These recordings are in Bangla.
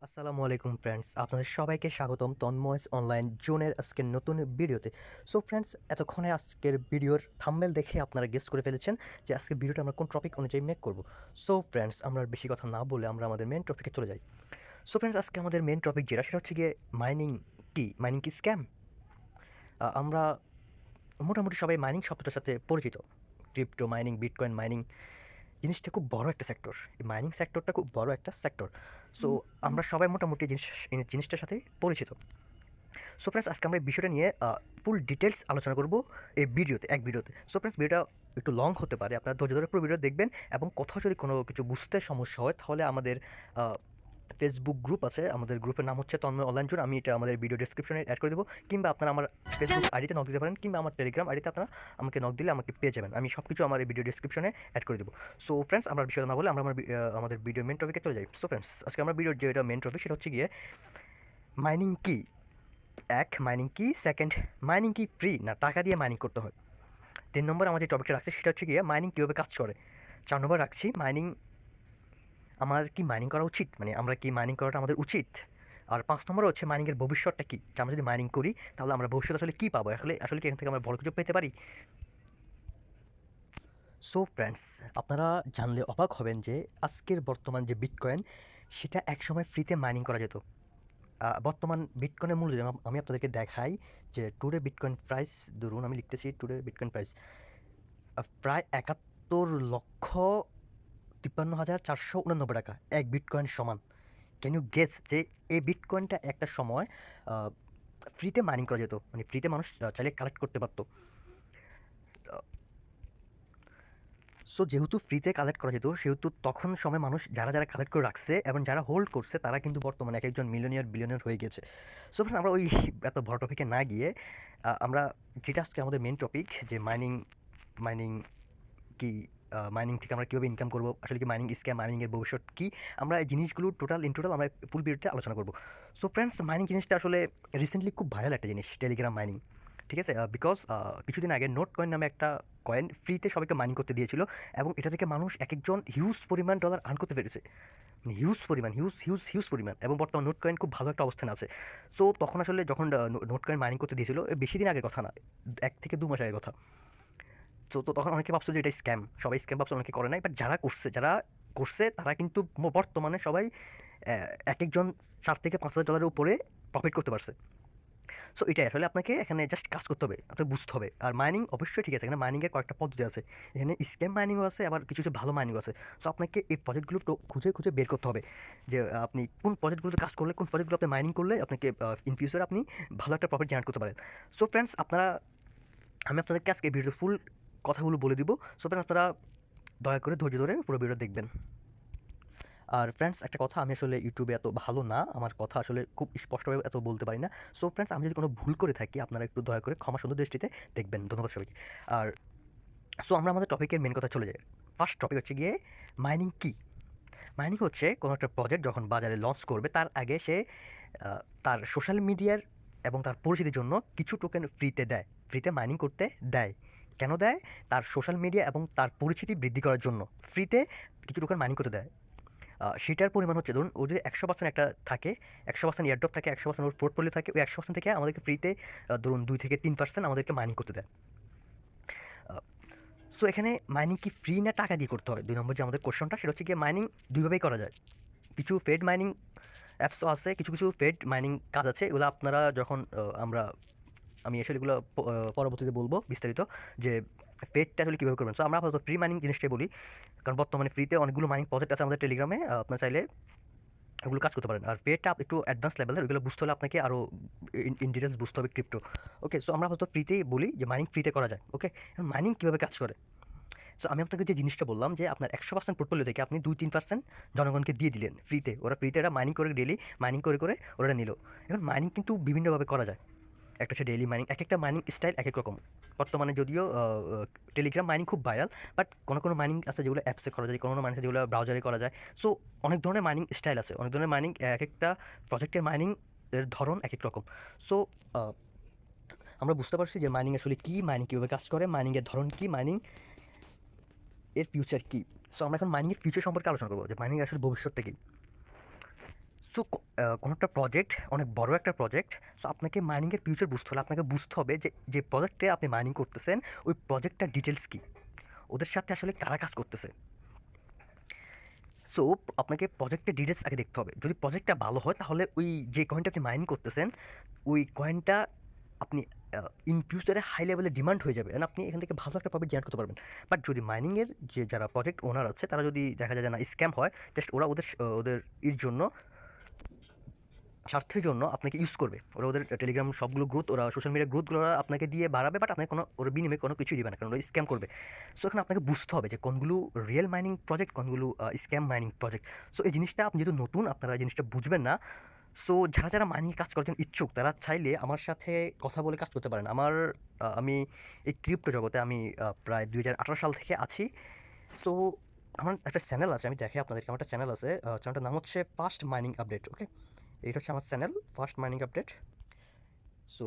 আসসালামু আলাইকুম ফ্রেন্ডস, আপনাদের সবাইকে স্বাগতম তন্ময়স অনলাইন জোনের আজকের নতুন ভিডিওতে। সো ফ্রেন্ডস, এতক্ষণে আজকের ভিডিওর থাম্বনেল দেখে আপনারা গেস করে ফেলেছেন যে আজকের ভিডিওটা আমরা কোন টপিক অনুযায়ী মেক করব। সো ফ্রেন্ডস, আমরা আর বেশি কথা না বলে আমরা আমাদের মেন টপিকে চলে যাই। সো ফ্রেন্ডস, আজকে আমাদের মেন টপিক যেটা সেটা হচ্ছে গিয়ে মাইনিং কি স্ক্যাম। আমরা মোটামুটি সবাই মাইনিং শব্দটার সাথে পরিচিত। ক্রিপ্টো মাইনিং, বিটকয়েন মাইনিং জিনিসটা খুব বড় একটা সেক্টর। এই মাইনিং সেক্টরটা খুব বড় একটা সেক্টর। সো আমরা সবাই মোটামুটি জিনিসটার সাথে পরিচিত। সো ফ্রেন্ডস, আজকে আমরা এই বিষয়টা নিয়ে ফুল ডিটেলস আলোচনা করব এই ভিডিওতে। সো ফ্রেন্ডস, ভিডিওটা একটু লং হতে পারে, আপনারা ধৈর্য ধরে পুরো ভিডিও দেখবেন এবং কোথাও যদি কোনো কিছু বুঝতে সমস্যা হয় তাহলে আমাদের ফেসবুক গ্রুপ আছে, আমাদের গ্রুপের নাম হচ্ছে তন্ময় অনলাইন জোন। আমি এটা আমাদের ভিডিও ডেসক্রিপশনে অ্যাড করে দেবো, কিংবা আপনারা আমার ফেসবুক আইডিতে নক দিতে পারেন, কিংবা আমার টেলিগ্রাম আইডিতে আপনারা আমাকে নক দিলে আমাকে পেয়ে যাবেন। আমি সব কিছু আমার এই ভিডিও ডেসক্রিপশনে অ্যাড করে দেবো। সো ফ্রেন্ডস, আমরা বিষয়টা না বলে আমরা আমাদের ভিডিওর মেন টপিকে চলে যাই। সো ফ্রেন্ডস, আজকে আমার ভিডিওর যেটা মেন টপিক সেটা হচ্ছে গিয়ে মাইনিং কি। মাইনিং কি। সেকেন্ড, মাইনিং কি ফ্রি না টাকা দিয়ে মাইনিং করতে হয়। 3 নম্বর আমার যে টপিকটা রাখছি সেটা হচ্ছে গিয়ে মাইনিং কীভাবে কাজ করে। 4 নম্বর রাখছি মাইনিং, আমার কি মাইনিং করা উচিত, মানে আমরা কি মাইনিং করাটা আমাদের উচিত। আর 5 নম্বর হচ্ছে মাইনিংয়ের ভবিষ্যৎটা কী, যে আমরা যদি মাইনিং করি তাহলে আমরা ভবিষ্যতে আসলে কী পাবো, আসলে আসলে কি এখান থেকে আমরা বড় কিছু পেতে পারি। সো ফ্রেন্ডস, আপনারা জানলে অবাক হবেন যে আজকের বর্তমান যে বিটকয়েন সেটা একসময় ফ্রিতে মাইনিং করা যেত। বর্তমান বিটকয়েনের মূল্য যদি আমি আপনাদেরকে দেখাই যে টুডে বিটকয়েন প্রাইস, ধরুন আমি লিখতেছি টুডে বিটকয়েন প্রাইস প্রায় ৭১,৫৩,৪৮৯ টাকা এক বিটকয়েন সমান। ক্যান ইউ গেস যে এই বিটকয়েনটা একটা সময় ফ্রিতে মাইনিং করা যেত, মানে ফ্রিতে মানুষ চাইলে কালেক্ট করতে পারতো। সো যেহেতু ফ্রিতে কালেক্ট করা যেত সেহেতু তখন সময় মানুষ যারা যারা কালেক্ট করে রাখছে এবং যারা হোল্ড করছে তারা কিন্তু বর্তমানে এক একজন মিলিয়নিয়ার বিলিয়নিয়ার হয়ে গেছে। সো আমরা ওই এত বড় টপিকে না গিয়ে আমরা যেটা আজকে আমাদের মেন টপিক, যে মাইনিং কি, মাইনিং থেকে আমরা কীভাবে ইনকাম করবো, আসলে কি মাইনিং স্ক্যাম, মাইনিংয়ের ভবিষ্যৎ কী, আমরা এই জিনিসগুলো টোটাল আমরা ফুল ভিডিওতে আলোচনা করবো। সো ফ্রেন্ডস, মাইনিং জিনিসটা আসলে রিসেন্টলি খুব ভাইরাল একটা জিনিস, টেলিগ্রাম মাইনিং। ঠিক আছে, বিকজ কিছুদিন আগে নোট কয়েন নামে একটা কয়েন ফ্রিতে সবাইকে মাইনিং করতে দিয়েছিল এবং এটা থেকে মানুষ এক একজন হিউজ পরিমাণ ডলার আর্ন করতে পেরেছে। মানে হিউজ পরিমাণ, হিউজ পরিমাণ, এবং বর্তমান নোট কয়েন খুব ভালো একটা অবস্থানে আছে। সো তখন আসলে যখন নোট কয়েন মাইনিং করতে দিয়েছিল, বেশি দিন আগের কথা না, 1 থেকে 2 মাস আগের কথা। তো তখন অনেকে ভাবছিল যে এটা স্ক্যাম, সবাই স্ক্যাম ভাবছিল, অনেকে করে নাই। বাট যারা করছে তারা কিন্তু বর্তমানে সবাই এক একজন $4,000 থেকে $5,000 উপরে প্রফিট করতে পারছে। সো এটাই আসলে আপনাকে এখানে জাস্ট কাজ করতে হবে, আপনাকে বুঝতে হবে। আর মাইনিং অবশ্যই ঠিক আছে, এখানে মাইনিংয়ের কয়েকটা পদ্ধতি আছে, এখানে স্ক্যাম মাইনিংও আছে, আবার কিছু কিছু ভালো মাইনিংও আছে। সো আপনাকে এই প্রজেক্টগুলো খুঁজে খুঁজে বের করতে হবে যে আপনি কোন প্রজেক্টগুলোতে কাজ করলে, কোন প্রজেক্টগুলো আপনি মাইনিং করলে আপনাকে ইন ফিউচারে আপনি ভালো একটা প্রফিট জেনারেট করতে পারেন। সো ফ্রেন্ডস, আমি আপনাদেরকে আজকে ভিডিওর ফুল কথাগুলো বলে দিব। সো ফ্রেন্ডস, আপনারা দয়া করে ধৈর্য ধরে পুরো ভিডিও দেখবেন। আর ফ্রেন্ডস, একটা কথা, আমি আসলে ইউটিউবে এত ভালো না, আমার কথা আসলে খুব স্পষ্টভাবে এত বলতে পারি না। সো ফ্রেন্ডস, আমি যদি কোনো ভুল করে থাকি আপনারা একটু দয়া করে ক্ষমা সুন্দর দৃষ্টিতে দেখবেন। ধন্যবাদ সবাইকে। আর সো আমরা আমাদের টপিকের মেন কথা চলে যাই। ফার্স্ট টপিক হচ্ছে গিয়ে মাইনিং কী। মাইনিং হচ্ছে কোনো একটা প্রজেক্ট যখন বাজারে লঞ্চ করবে তার আগে সে তার সোশ্যাল মিডিয়ার এবং তার পরিচিতির জন্য কিছু টোকেন ফ্রিতে দেয়, ফ্রিতে মাইনিং করতে দেয়। কেন দেয়? তার সোশ্যাল মিডিয়া এবং তার পরিচিতি বৃদ্ধি করার জন্য ফ্রিতে কিছু টোকেন মাইনিং করতে দেয়। সেটার পরিমাণ হচ্ছে, ধরুন ও যদি 100% একটা থাকে, 100% এয়ারড্রপ থাকে, 100% ওর পোর্টফোলিও থাকে, ওই 100% থেকে আমাদেরকে ফ্রিতে ধরুন 2 থেকে 3% আমাদেরকে মাইনিং করতে দেয়। সো এখানে মাইনিং কি ফ্রি না টাকা দিয়ে করতে হয়? 2 নম্বর যে আমাদের কোশ্চনটা সেটা হচ্ছে গিয়ে মাইনিং দুইভাবেই করা যায়। কিছু পেড মাইনিং অ্যাপসও আছে, কিছু কিছু পেড মাইনিং কাজ আছে, এগুলো আপনারা যখন আমি আসলে এগুলো পরবর্তীতে বলবো বিস্তারিত যে পেডটা আসলে কীভাবে করবেন। সো আমরা আপাতত ফ্রি মাইনিং জিনিসটাই বলি, কারণ বর্তমানে ফ্রিতে অনেকগুলো মাইনিং প্রজেক্ট আছে আমাদের টেলিগ্রামে, আপনারা চাইলে ওগুলো কাজ করতে পারেন। আর পেডটা একটু অ্যাডভান্স লেভেলের, ওগুলো বুঝতে হলে আপনাকে আরও ইন ডিটেলস বুঝতে হবে ক্রিপ্টো। ওকে, সো আমরা আপাতত ফ্রিতেই বলি যে মাইনিং ফ্রিতে করা যায়। ওকে, মাইনিং কীভাবে কাজ করে। সো আমি আপনাকে যে জিনিসটা বললাম যে আপনার 100% পোর্টফোলিও থেকে আপনি 2-3% জনগণকে দিয়ে দিলেন ফ্রিতে, ওরা ফ্রিতে এটা মাইনিং করে ডেইলি মাইনিং করে করে ওরা নিল। এখন মাইনিং কিন্তু বিভিন্নভাবে করা যায়। একটা হচ্ছে ডেইলি মাইনিং, এক একটা মাইনিং স্টাইল এক এক রকম। বর্তমানে যদিও টেলিগ্রাম মাইনিং খুব ভাইরাল, বাট কোনো মাইনিং আছে যেগুলো অ্যাপসে করা যায়, কোনো মাইনিং আছে যেগুলো ব্রাউজারে করা যায়। সো অনেক ধরনের মাইনিং স্টাইল আছে, অনেক ধরনের মাইনিং, এক একটা প্রজেক্টের মাইনিং এর ধরন এক এক রকম। সো আমরা বুঝতে পারছি যে মাইনিং আসলে কী, মাইনিং কীভাবে কাজ করে, মাইনিংয়ের ধরন কী, মাইনিং এর ফিউচার কী। সো আমরা এখন মাইনিংয়ের ফিউচার সম্পর্কে আলোচনা করবো যে মাইনিং আসলে ভবিষ্যৎটা কী। সো কোনো একটা প্রজেক্ট অনেক বড় একটা প্রজেক্ট। সো আপনাকে মাইনিংয়ের ফিউচার বুঝতে হলে আপনাকে বুঝতে হবে যে প্রজেক্টে আপনি মাইনিং করতেছেন ওই প্রজেক্টটার ডিটেলস কী, ওদের সাথে আসলে কারা কাজ করতেছে। সো আপনাকে প্রজেক্টের ডিটেলস আগে দেখতে হবে। যদি প্রজেক্টটা ভালো হয় তাহলে ওই যে কয়েনটা আপনি মাইনিং করতেছেন ওই কয়েনটা আপনি ইন ফিউচারে হাই লেভেলে ডিমান্ড হয়ে যাবে, আপনি এখান থেকে ভালো একটা প্রফিট জেনারেট করতে পারবেন। বাট যদি মাইনিংয়ের যে যারা প্রজেক্ট ওনার আছে তারা যদি দেখা যায় যে না স্ক্যাম হয়, জাস্ট ওরা ওদের জন্য স্বার্থের জন্য আপনাকে ইউজ করবে, ওরা ওদের টেলিগ্রাম সবগুলো গ্রুপ, ওরা সোশ্যাল মিডিয়া গ্রুপগুলো আপনাকে দিয়ে বাড়াবে, বাট আপনাকে কোনো ওর বিনিময়ে কোনো কিছুই দেবে না, কারণ ওরা স্ক্যাম করবে। সো এখানে আপনাকে বুঝতে হবে যে কোনগুলো রিয়েল মাইনিং প্রজেক্ট, কোনগুলো স্ক্যাম মাইনিং প্রজেক্ট। সো এই জিনিসটা আপনি যেহেতু নতুন, আপনারা এই জিনিসটা বুঝবেন না। সো যারা মাইনিং কাজ করার জন্য ইচ্ছুক তারা চাইলে আমার সাথে কথা বলে কাজ করতে পারেন। আমি এই ক্রিপ্টো জগতে আমি প্রায় 2018 সাল থেকে আছি। সো আমার একটা চ্যানেল আছে, আমি দেখাই আপনাদেরকে। আমার একটা চ্যানেল আছে, চ্যানেলটার নাম হচ্ছে ফার্স্ট মাইনিং আপডেট। ওকে, এইটা হচ্ছে আমার channel first mining update. So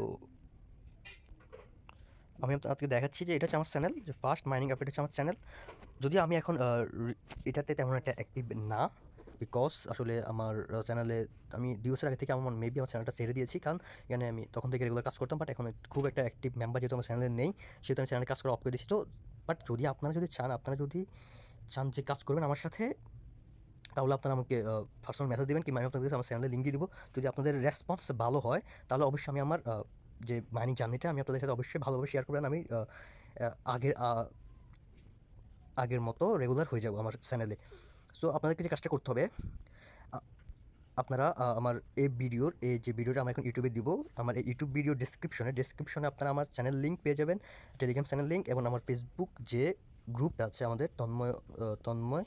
আমি আপনাকে দেখাচ্ছি যে এটা হচ্ছে আমার চ্যানেল, যে ফার্স্ট মাইনিং আপডেট হচ্ছে আমার চ্যানেল। যদিও আমি এখন এটাতে তেমন একটা অ্যাক্টিভ না, বিকজ আসলে আমার চ্যানেলে আমি 2 বছর আগে থেকে আমার মেবি আমার চ্যানেলটা ছেড়ে দিয়েছি, কারণ এখানে আমি তখন থেকে রেগুলার কাজ করতাম, বাট এখন খুব একটা অ্যাক্টিভ মেম্বার যেহেতু আমার চ্যানেলে নেই, সেহেতু আমি চ্যানেলে কাজ করা অফ করে দিয়েছি। তো বাট যদি আপনারা চান যে কাজ করবেন আমার সাথে, তাহলে আপনারা আমাকে পার্সোনাল মেসেজ দেবেন, কিংবা আমি আপনাদের আমার চ্যানেলে লিঙ্ক দিয়ে দিব। যদি আপনাদের রেসপন্স ভালো হয় তাহলে অবশ্যই আমি আমার যে মাইনিং জার্নিটা আমি আপনাদের সাথে অবশ্যই ভালোভাবে শেয়ার করবেন। আমি আগের আগের মতো রেগুলার হয়ে যাব আমার চ্যানেলে। সো আপনাদেরকে যে কাজটা করতে হবে, আপনারা আমার এই যে ভিডিওটা আমি এখন ইউটিউবে দিব, আমার এই ইউটিউব ভিডিও ডেসক্রিপশনে আপনারা আমার চ্যানেল লিঙ্ক পেয়ে যাবেন, টেলিগ্রাম চ্যানেল লিঙ্ক, এবং আমার ফেসবুক যে গ্রুপটা আছে আমাদের তন্ময়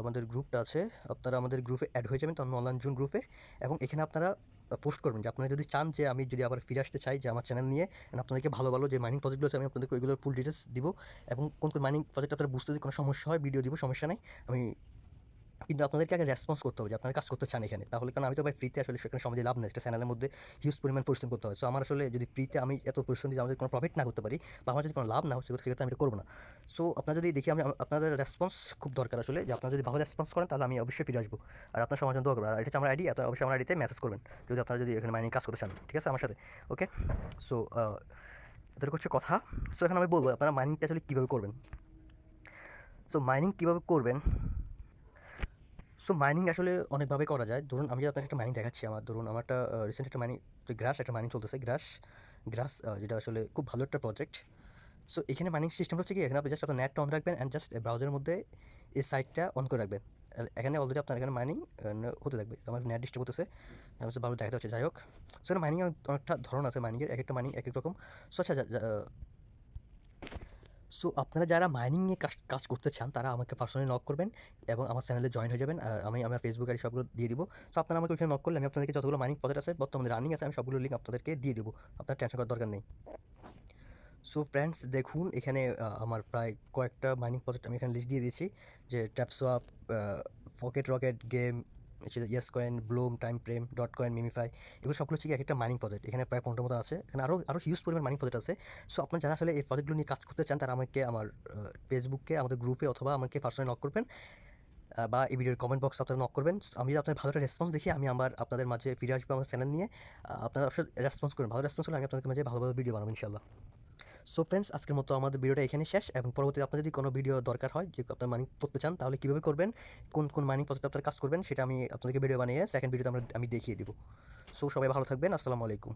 আমাদের গ্রুপটা আছে, আপনারা আমাদের গ্রুপে অ্যাড হয়ে যাবেন, তন্ময় অনলাইন জোন গ্রুপে। এবং এখানে আপনারা পোস্ট করবেন যে আপনারা যদি চান যে আমি যদি আবার ফিরে আসতে চাই যে আমার চ্যানেল নিয়ে, আপনাদেরকে ভালো ভালো যে মাইনিং প্রজেক্টগুলো আছে আমি আপনাদেরকে ওইগুলোর ফুল ডিটেলস দিব, এবং কোন মাইনিং প্রজেক্ট আপনারা বুঝতে যদি কোনো সমস্যা হয় ভিডিও দিব, সমস্যা নাই। আমি কিন্তু আপনাদেরকে আগে রেসপন্স করতে হবে যে আপনারা কাজ করতে চান এখানে, তাহলে কারণ আমি তো ভাই ফ্রিতে আসলে সেখানে সমাজে লাভ নেই, একটা চ্যানেলের মধ্যে হিউজ পরিমাণ পরিশ্রম করতে হয়। সো আমার আসলে যদি ফ্রিতে আমি এত পরিশ্রম দিয়ে আমাদের কোনো প্রফিট না করতে পারি, বা আমার যদি কোনো লাভ না হয়, সেক্ষেত্রে আমি এটা করবো না। সো আপনারা যদি দেখি, আমি আপনাদের রেসপন্স খুব দরকার আসলে, যে আপনারা যদি ভালো রেসপন্স করেন তাহলে আমি অবশ্যই ফিরে আসবো, আর আপনার সমাজ দোয়া করবেন। আর এটা হচ্ছে আমার আইডি, অবশ্যই আমার আইডিতে মেসেজ করবেন যদি আপনারা এখানে মাইনিং কাজ করতে চান, ঠিক আছে আমার সাথে। ওকে, সো এদের হচ্ছে কথা। সো এখন আমি বলবো আপনারা মাইনিংটা আসলে কীভাবে করবেন। সো মাইনিং কীভাবে করবেন, সো মাইনিং আসলে অনেকভাবে করা যায়। ধরুন আমি আপনাকে একটা মাইনিং দেখাচ্ছি। ধরুন আমার একটা রিসেন্ট একটা মাইনিং, একটা মাইনিং চলতেছে, গ্রাস, যেটা আসলে খুব ভালো একটা প্রজেক্ট। সো এখানে মাইনিং সিস্টেম হচ্ছে কি, এখানে আপনি জাস্ট আপনার নেটটা অন রাখবেন, অ্যান্ড জাস্ট ব্রাউজারের মধ্যে এই সাইটটা অন করে রাখবেন। এখানে অলরেডি আপনার এখানে মাইনিং হতে থাকবে। আমার নেট ডিস্টার্ব হতেছে, আমি ভালো দেখাতে হচ্ছে। যাই হোক, সো মাইনিং অনেকটা ধরন আছে মাইনিংয়ের, এক একটা মাইনিং এক এক রকম। সো আচ্ছা, সো আপনারা যারা মাইনিং নিয়ে কাজ করতে চান তারা আমাকে পার্সোনালি নক করবেন, এবং আমার চ্যানেলে জয়েন হয়ে যাবেন। আর আমি আমার ফেসবুক আইডি সবগুলো দিয়ে দিব। সো আপনারা আমাকে ওখানে নক করলে আমি আপনাদেরকে যতগুলো মাইনিং প্রজেক্ট আছে বর্তমানে রানিং আছে, আমি সবগুলো লিঙ্ক আপনাদেরকে দিয়ে দেবো, আপনার টেনশন করার দরকার নেই। সো ফ্রেন্ডস, দেখুন এখানে আমার প্রায় কয়েকটা মাইনিং প্রজেক্ট আমি এখানে লিস্ট দিয়ে দিয়েছি, যে TapSwap, pocket rocket game, yes coin, Blum, time frame, dot coin, MemeFi, এগুলো সবগুলো হচ্ছে এক একটা মাইনিং প্রজেক্ট। এখানে প্রায় 15 মতো আছে, এখানে আরও হিউজ পরিমাণ মাইনিং প্রজেক্ট আছে। সো আপনারা যারা আসলে এই প্রজেক্টগুলো নিয়ে কাজ করতে চান তারা আমাকে আমার ফেসবুকে আমাদের গ্রুপে অথবা আমাকে পার্সোনালি নক করবেন, বা এই ভিডিওর কমেন্ট বক্সে আপনারা নক করবেন। আমি যদি আপনার ভালো একটা রেসপন্স দেখি আমি আপনাদের মাঝে ফিরে আসবো আমার চ্যানেল নিয়ে। আপনারা অবশ্যই রেসপন্স করবেন, ভালো রেসপন্স হলে আমি আপনাদের মাঝে ভালো ভালো ভিডিও বানাবো ইনশাল্লাহ। সো ফ্রেন্ডস, আজকের মতো আমাদের ভিডিওটা এখানে শেষ, এবং পরবর্তীতে আপনার যদি কোনো ভিডিও দরকার হয় যে আপনার মাইনিং করতে চান তাহলে কীভাবে করবেন, কোন মাইনিং প্রজেক্টে আপনারা কাজ করবেন, সেটা আমি আপনাদেরকে ভিডিও বানিয়ে সেকেন্ড ভিডিওতে আমি দেখিয়ে দিব। সো সবাই ভালো থাকবেন, আসসালামু আলাইকুম।